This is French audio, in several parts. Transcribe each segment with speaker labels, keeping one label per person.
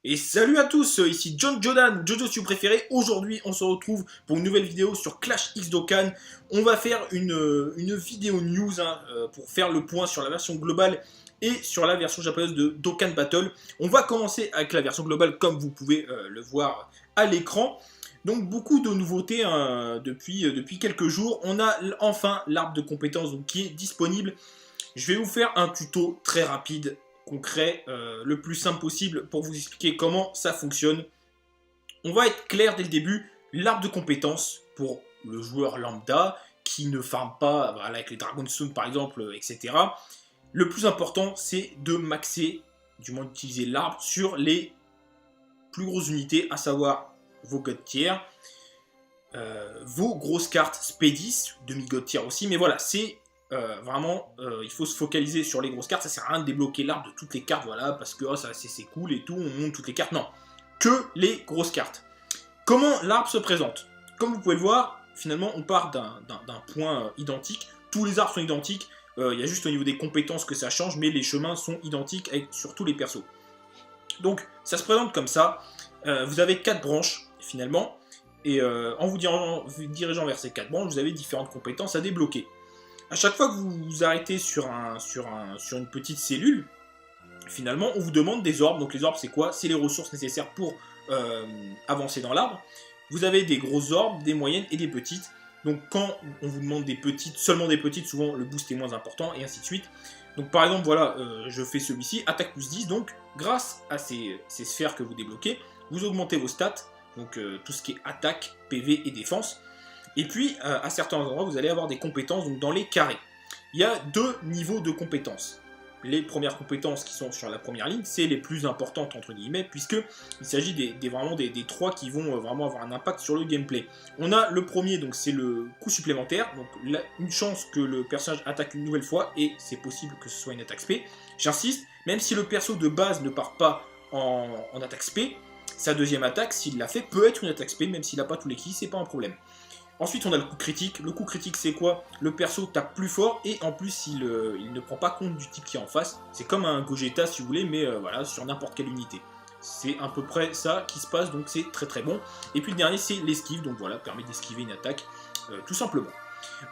Speaker 1: Et salut à tous, ici John Jodan, Jojo si vous préférez. Aujourd'hui, on se retrouve pour une nouvelle vidéo sur Clash X Dokkan. On va faire une vidéo news pour faire le point sur la version globale et sur la version japonaise de Dokkan Battle. On va commencer avec la version globale comme vous pouvez le voir à l'écran. Donc beaucoup de nouveautés depuis quelques jours. On a enfin l'arbre de compétences qui est disponible. Je vais vous faire un tuto très rapide, concret, le plus simple possible pour vous expliquer comment ça fonctionne. On va être clair dès le début, l'arbre de compétences pour le joueur lambda qui ne farme pas voilà, avec les Dragon Stone par exemple, etc. Le plus important c'est de maxer, du moins d'utiliser l'arbre sur les plus grosses unités, à savoir vos God Tier, vos grosses cartes Spédis, demi-God Tier aussi, mais voilà, c'est vraiment, il faut se focaliser sur les grosses cartes. Ça sert à rien de débloquer l'arbre de toutes les cartes, voilà, parce que c'est cool et tout, on monte toutes les cartes. Non, que les grosses cartes. Comment l'arbre se présente? Comme vous pouvez le voir, finalement, on part d'un point identique. Tous les arbres sont identiques. Il y a juste au niveau des compétences que ça change, mais les chemins sont identiques sur tous les persos. Donc, ça se présente comme ça. Vous avez 4 branches, finalement. Et en vous dirigeant vers ces 4 branches, vous avez différentes compétences à débloquer. À chaque fois que vous vous arrêtez sur une petite cellule, finalement, on vous demande des orbes. Donc les orbes, c'est quoi? C'est les ressources nécessaires pour avancer dans l'arbre. Vous avez des grosses orbes, des moyennes et des petites. Donc quand on vous demande des petites, seulement des petites, souvent le boost est moins important, et ainsi de suite. Donc par exemple, voilà, je fais celui-ci, attaque plus 10. Donc grâce à ces sphères que vous débloquez, vous augmentez vos stats. Donc tout ce qui est attaque, PV et défense. Et puis, à certains endroits, vous allez avoir des compétences donc dans les carrés. Il y a 2 niveaux de compétences. Les premières compétences qui sont sur la première ligne, c'est les plus importantes, entre guillemets, puisqu'il s'agit vraiment des 3 qui vont vraiment avoir un impact sur le gameplay. On a le premier, donc c'est le coup supplémentaire, donc une chance que le personnage attaque une nouvelle fois, et c'est possible que ce soit une attaque spé. J'insiste, même si le perso de base ne part pas en attaque spé, sa deuxième attaque, s'il l'a fait, peut être une attaque spé, même s'il n'a pas tous les kills, c'est pas un problème. Ensuite, on a le coup critique. Le coup critique, c'est quoi? Le perso tape plus fort et en plus, il ne prend pas compte du type qui est en face. C'est comme un Gogeta, si vous voulez, mais voilà, sur n'importe quelle unité. C'est à peu près ça qui se passe, donc c'est très très bon. Et puis le dernier, c'est l'esquive, donc voilà, permet d'esquiver une attaque, tout simplement.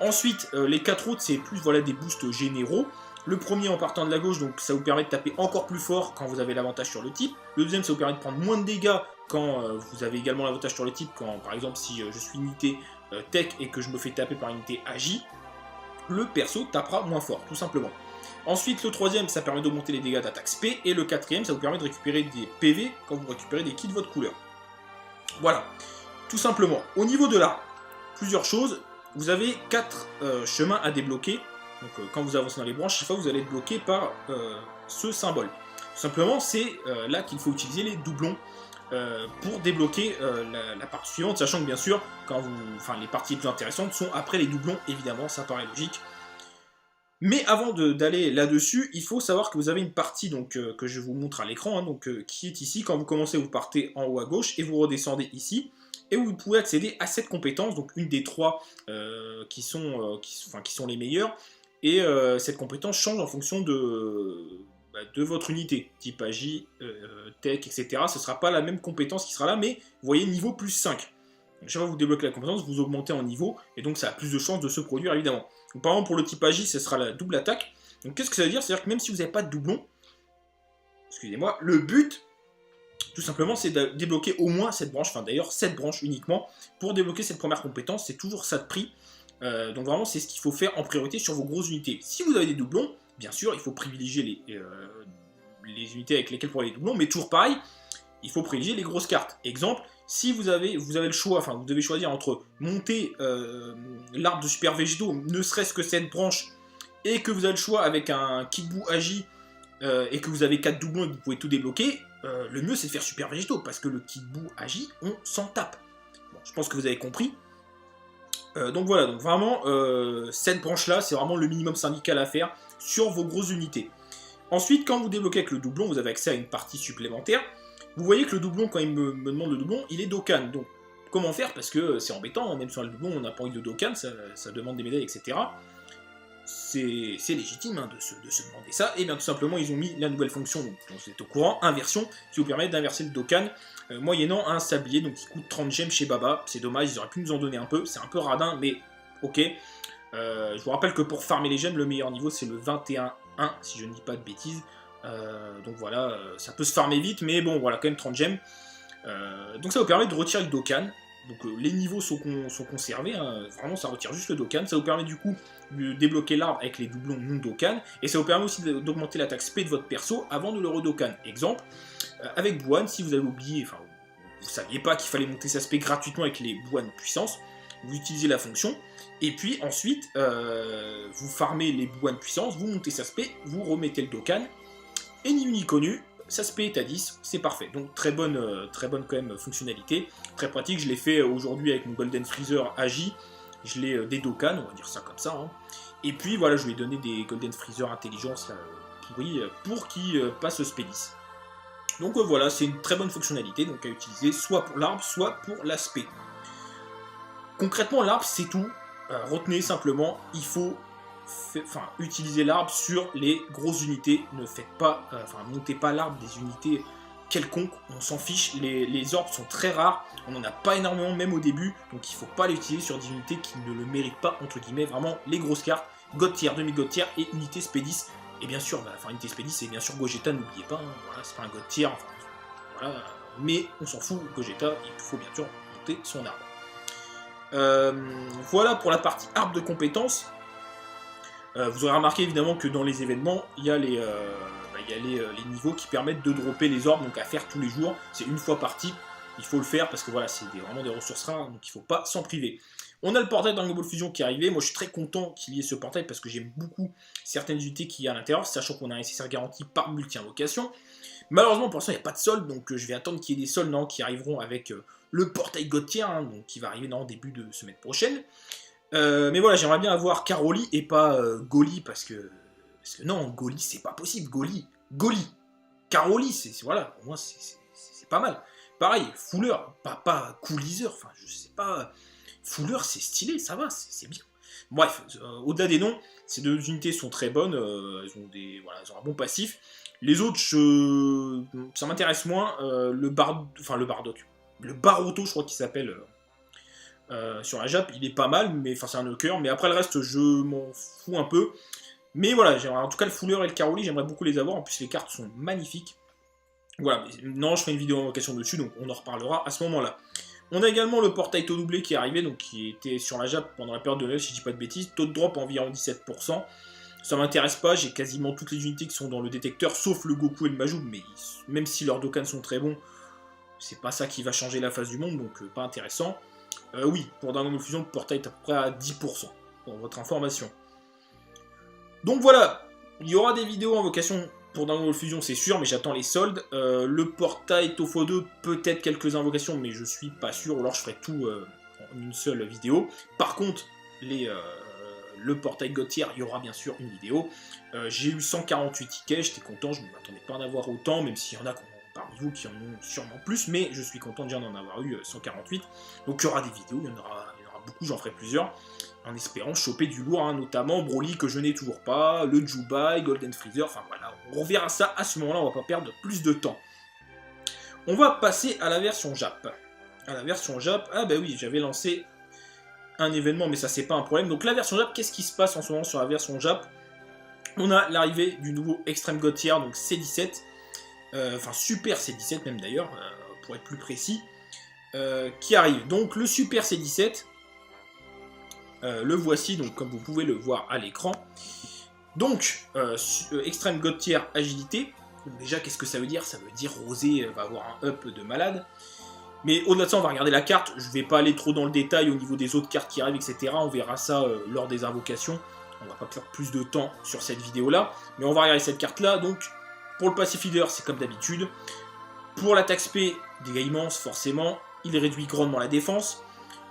Speaker 1: Ensuite, les 4 autres, c'est plus voilà, des boosts généraux. Le premier en partant de la gauche, donc ça vous permet de taper encore plus fort quand vous avez l'avantage sur le type. Le deuxième, ça vous permet de prendre moins de dégâts quand vous avez également l'avantage sur le type. Quand par exemple, si je suis unité tech et que je me fais taper par une unité agi, le perso tapera moins fort, tout simplement. Ensuite, le troisième, ça permet d'augmenter les dégâts d'attaque spé. Et le quatrième, ça vous permet de récupérer des PV quand vous récupérez des kits de votre couleur. Voilà, tout simplement. Au niveau de l'arbre, plusieurs choses. Vous avez 4 chemins à débloquer. Donc quand vous avancez dans les branches, chaque fois vous allez être bloqué par ce symbole. Tout simplement, c'est là qu'il faut utiliser les doublons pour débloquer la partie suivante, sachant que bien sûr, les parties les plus intéressantes sont après les doublons, évidemment, ça paraît logique. Mais avant d'aller là-dessus, il faut savoir que vous avez une partie donc, que je vous montre à l'écran, qui est ici. Quand vous commencez, vous partez en haut à gauche et vous redescendez ici. Et vous pouvez accéder à cette compétence, donc une des 3 qui sont les meilleures. Et cette compétence change en fonction de votre unité, type agi, tech, etc. Ce ne sera pas la même compétence qui sera là, mais vous voyez niveau plus 5. Donc, chaque fois que vous débloquez la compétence, vous augmentez en niveau, et donc ça a plus de chances de se produire, évidemment. Donc, par exemple, pour le type agi, ce sera la double attaque. Donc qu'est-ce que ça veut dire? C'est-à-dire que même si vous n'avez pas de doublon, excusez-moi, le but, tout simplement, c'est de débloquer au moins cette branche, enfin d'ailleurs 7 branches uniquement, pour débloquer cette première compétence, c'est toujours ça de prix. Donc vraiment, c'est ce qu'il faut faire en priorité sur vos grosses unités. Si vous avez des doublons, bien sûr, il faut privilégier les unités avec lesquelles pour les doublons, mais toujours pareil, il faut privilégier les grosses cartes. Exemple, si vous avez le choix, enfin vous devez choisir entre monter l'arbre de super végétaux, ne serait-ce que cette branche, et que vous avez le choix avec un Kitbu agi, et que vous avez 4 doublons et que vous pouvez tout débloquer, le mieux c'est de faire super végétaux, parce que le Kitbu agi, on s'en tape. Bon, je pense que vous avez compris. Donc voilà, donc vraiment, cette branche-là, c'est vraiment le minimum syndical à faire sur vos grosses unités. Ensuite, quand vous débloquez avec le doublon, vous avez accès à une partie supplémentaire. Vous voyez que le doublon, quand il me demande le doublon, il est Dokkan. Donc, comment faire? Parce que c'est embêtant, même sur le doublon, on n'a pas envie de Dokkan, ça demande des médailles, etc. c'est légitime hein, de se demander ça. Et bien tout simplement, ils ont mis la nouvelle fonction, donc vous êtes au courant, inversion, qui vous permet d'inverser le Dokkan moyennant un sablier, donc qui coûte 30 gemmes chez Baba. C'est dommage, ils auraient pu nous en donner un peu, c'est un peu radin, mais ok. Je vous rappelle que pour farmer les gemmes, le meilleur niveau c'est le 21-1, si je ne dis pas de bêtises. Donc voilà, ça peut se farmer vite, mais bon, voilà, quand même 30 gemmes. Donc ça vous permet de retirer le Dokkan. Donc les niveaux sont conservés, hein. Vraiment ça retire juste le Dokkan. Ça vous permet du coup de débloquer l'arbre avec les doublons non Dokkan. Et ça vous permet aussi d'augmenter l'attaque SP de votre perso avant de le redokkan. Exemple, avec Bouhan, si vous avez oublié, enfin vous saviez pas qu'il fallait monter sa SP gratuitement avec les Bouhan puissance, vous utilisez la fonction. Et puis ensuite, vous farmez les Bouhan puissance, vous montez sa SP, vous remettez le Dokkan. Et ni vu ni connu, ça se paye à 10, c'est parfait. Donc très bonne quand même fonctionnalité, très pratique. Je l'ai fait aujourd'hui avec mon Golden Freezer Agi, je l'ai des Dokkan, on va dire ça comme ça. Hein. Et puis voilà, je lui ai donné des Golden Freezer Intelligence pourris pour qu'il passe au Spédis. Donc voilà, c'est une très bonne fonctionnalité donc à utiliser soit pour l'arbre, soit pour l'aspect. Concrètement, l'arbre c'est tout. Retenez simplement, il faut utiliser l'arbre sur les grosses unités, ne faites pas, montez pas l'arbre des unités quelconques, on s'en fiche, les orbes sont très rares, on n'en a pas énormément même au début, donc il faut pas les utiliser sur des unités qui ne le méritent pas, entre guillemets, vraiment les grosses cartes, God tier, demi-God tier et unité Spédis, et bien sûr, unité Spédis c'est bien sûr Gogeta, n'oubliez pas, hein, voilà, c'est pas un God tier, voilà, mais on s'en fout, Gogeta, il faut bien sûr monter son arbre. Voilà pour la partie arbre de compétences. Vous aurez remarqué évidemment que dans les événements, il y a les niveaux qui permettent de dropper les orbes, donc à faire tous les jours. C'est une fois par type, il faut le faire parce que voilà, c'est vraiment des ressources rares, donc il ne faut pas s'en priver. On a le portail Dragon Ball Fusion qui est arrivé. Moi je suis très content qu'il y ait ce portail parce que j'aime beaucoup certaines unités qu'il y a à l'intérieur, sachant qu'on a un SSR garanti par multi-invocation. Malheureusement pour l'instant il n'y a pas de solde, donc je vais attendre qu'il y ait des soldes qui arriveront avec le portail God tier, hein, donc qui va arriver dans le début de semaine prochaine. Mais voilà, j'aimerais bien avoir Caroli et pas Goli, parce que non, Goli, c'est pas possible, Goli. Caroli, voilà, pour moi, c'est pas mal. Pareil, Fuller, pas Coolizer, enfin, je sais pas, Fuller, c'est stylé, ça va, c'est bien. Bref, au-delà des noms, ces deux unités sont très bonnes, elles ont un bon passif. Les autres, ça m'intéresse moins, le Bardock, le Baroto, je crois qu'il s'appelle... sur la Jap, il est pas mal, mais c'est un knocker, mais après le reste, je m'en fous un peu. Mais voilà, en tout cas le Fuller et le Caroli, j'aimerais beaucoup les avoir, en plus les cartes sont magnifiques. Voilà, non, je ferai une vidéo invocation dessus, donc on en reparlera à ce moment-là. On a également le portail taux doublé qui est arrivé, donc qui était sur la Jap pendant la période de Noël, si je dis pas de bêtises, taux de drop environ 17%. Ça m'intéresse pas, j'ai quasiment toutes les unités qui sont dans le détecteur, sauf le Goku et le Majou, mais même si leurs Dokkan sont très bons, c'est pas ça qui va changer la face du monde, donc pas intéressant. Oui, pour Dragon Ball Fusion, le portail est à peu près à 10%, pour votre information. Donc voilà, il y aura des vidéos invocations pour Dragon Ball Fusion, c'est sûr, mais j'attends les soldes. Le portail Tofo 2, peut-être quelques invocations, mais je suis pas sûr, ou alors je ferai tout en une seule vidéo. Par contre, le portail God tier, il y aura bien sûr une vidéo. J'ai eu 148 tickets, j'étais content, je ne m'attendais pas à en avoir autant, même s'il y en a parmi vous qui en ont sûrement plus, mais je suis content déjà d'en avoir eu 148. Donc il y aura des vidéos, il y en aura beaucoup, j'en ferai plusieurs, en espérant choper du lourd, hein, notamment Broly que je n'ai toujours pas, le Jubai, Golden Freezer, enfin voilà, on reverra ça à ce moment-là, on va pas perdre plus de temps. On va passer à la version Jap. Ah bah oui, j'avais lancé un événement, mais ça c'est pas un problème. Donc la version Jap, qu'est-ce qui se passe en ce moment sur la version Jap? On a l'arrivée du nouveau Extreme God tier, donc C17, Super C17 même d'ailleurs, pour être plus précis, qui arrive. Donc le Super C17, le voici, donc comme vous pouvez le voir à l'écran. Donc, Extreme God tier agilité. Donc déjà, qu'est-ce que ça veut dire? Ça veut dire Rosé va avoir un up de malade. Mais au-delà de ça, on va regarder la carte. Je ne vais pas aller trop dans le détail au niveau des autres cartes qui arrivent, etc. On verra ça lors des invocations. On va pas perdre plus de temps sur cette vidéo-là. Mais on va regarder cette carte-là. Donc, pour le Pacific Leader, c'est comme d'habitude. Pour l'attaque SP, dégâts immenses, forcément. Il réduit grandement la défense.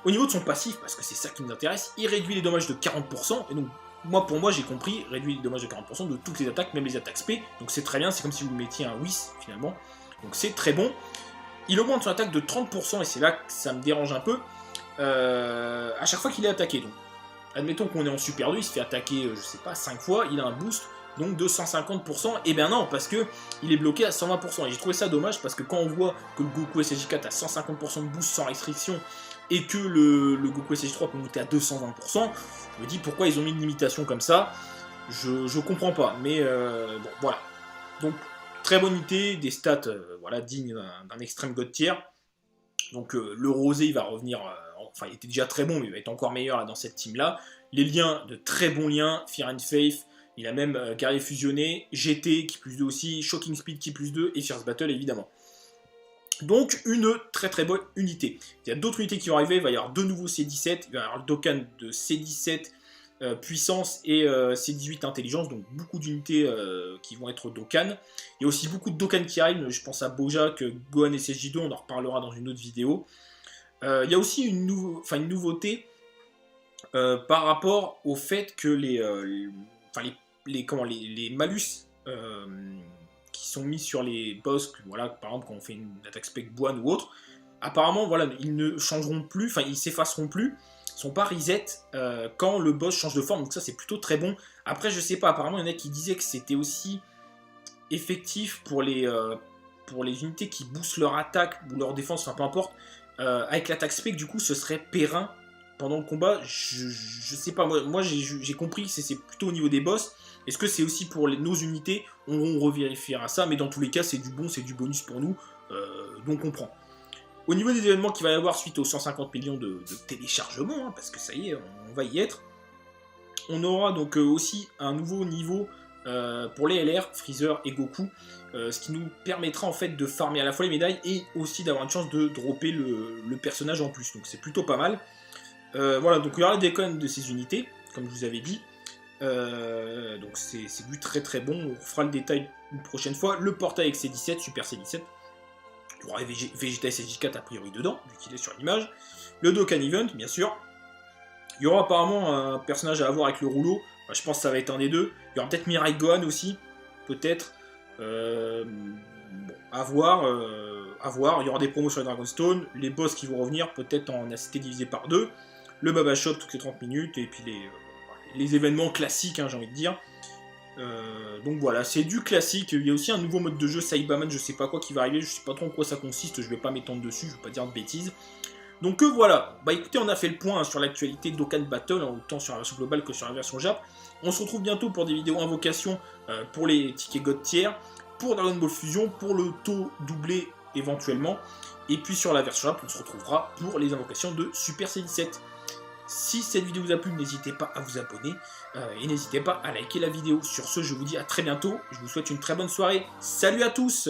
Speaker 1: Au niveau de son passif, parce que c'est ça qui nous intéresse, il réduit les dommages de 40%. Et donc, pour moi, j'ai compris, réduit les dommages de 40% de toutes les attaques, même les attaques SP. Donc c'est très bien, c'est comme si vous mettiez un Whis, finalement. Donc c'est très bon. Il augmente son attaque de 30%, et c'est là que ça me dérange un peu. À chaque fois qu'il est attaqué, donc. admettons qu'on est en Super 2, il se fait attaquer, je sais pas, 5 fois, il a un boost donc de 150%, et bien non, parce que il est bloqué à 120%, et j'ai trouvé ça dommage, parce que quand on voit que le Goku SSJ4 a 150% de boost sans restriction, et que le Goku SSJ3 peut monter à 220%, je me dis pourquoi ils ont mis une limitation comme ça, je comprends pas, mais bon, voilà. Donc, très bonne unité, des stats voilà, dignes d'un extrême god tier. Donc le rosé, il va revenir, enfin il était déjà très bon, mais il va être encore meilleur là, dans cette team-là. Les liens, de très bons liens, Fear and Faith, il a même guerrier fusionné, GT qui plus 2 aussi, Shocking Speed qui plus 2, et Fierce Battle évidemment. Donc une très très bonne unité. Il y a d'autres unités qui vont arriver, il va y avoir deux nouveaux C17, il va y avoir le Dokkan de C17 puissance et C18 intelligence, donc beaucoup d'unités qui vont être Dokkan. Il y a aussi beaucoup de Dokkan qui arrivent, je pense à Bojack, Gohan et SSJ2, on en reparlera dans une autre vidéo. Il y a aussi une nouveauté par rapport au fait que les malus qui sont mis sur les boss, voilà, par exemple quand on fait une attaque spec Boan ou autre, apparemment voilà, ils ne changeront plus, enfin ils s'effaceront plus, sont pas reset quand le boss change de forme, donc ça c'est plutôt très bon. Après je sais pas, apparemment il y en a qui disaient que c'était aussi effectif pour les unités qui boostent leur attaque ou leur défense, enfin peu importe, avec l'attaque spec du coup ce serait périn pendant le combat, je sais pas, moi j'ai compris que c'est plutôt au niveau des boss. Est-ce que c'est aussi pour nos unités? On revérifiera ça, mais dans tous les cas c'est du bon, c'est du bonus pour nous, donc on prend. Au niveau des événements qu'il va y avoir suite aux 150 millions de téléchargements, hein, parce que ça y est, on va y être, on aura donc aussi un nouveau niveau pour les LR, Freezer et Goku, ce qui nous permettra en fait de farmer à la fois les médailles et aussi d'avoir une chance de dropper le personnage en plus, donc c'est plutôt pas mal. Voilà, donc il y aura des déconnes de ces unités, comme je vous avais dit, donc c'est du très très bon, on fera le détail une prochaine fois. Le portail avec C17, Super C17, il y aura Vegeta SSJ4 a priori dedans, vu qu'il est sur l'image. Le Dokkan Event, bien sûr. Il y aura apparemment un personnage à avoir avec le rouleau. Enfin, je pense que ça va être un des deux. Il y aura peut-être Mirai Gohan aussi, peut-être. Bon, à voir. Il y aura des promos sur les Dragonstone. Les boss qui vont revenir, peut-être en ACT divisé par 2. Le Baba Shop toutes les 30 minutes. Et puis les événements classiques, hein, j'ai envie de dire. Donc voilà, c'est du classique. Il y a aussi un nouveau mode de jeu, Saibaman, je sais pas quoi qui va arriver, je sais pas trop en quoi ça consiste, je vais pas m'étendre dessus, je vais pas dire de bêtises. Donc voilà, bah écoutez, on a fait le point hein, sur l'actualité Dokkan Battle, hein, autant sur la version globale que sur la version Jap. On se retrouve bientôt pour des vidéos invocation pour les tickets God tier, pour Dragon Ball Fusion, pour le taux doublé éventuellement, et puis sur la version Jap, on se retrouvera pour les invocations de Super C17. Si cette vidéo vous a plu, n'hésitez pas à vous abonner et n'hésitez pas à liker la vidéo. Sur ce, je vous dis à très bientôt. Je vous souhaite une très bonne soirée. Salut à tous!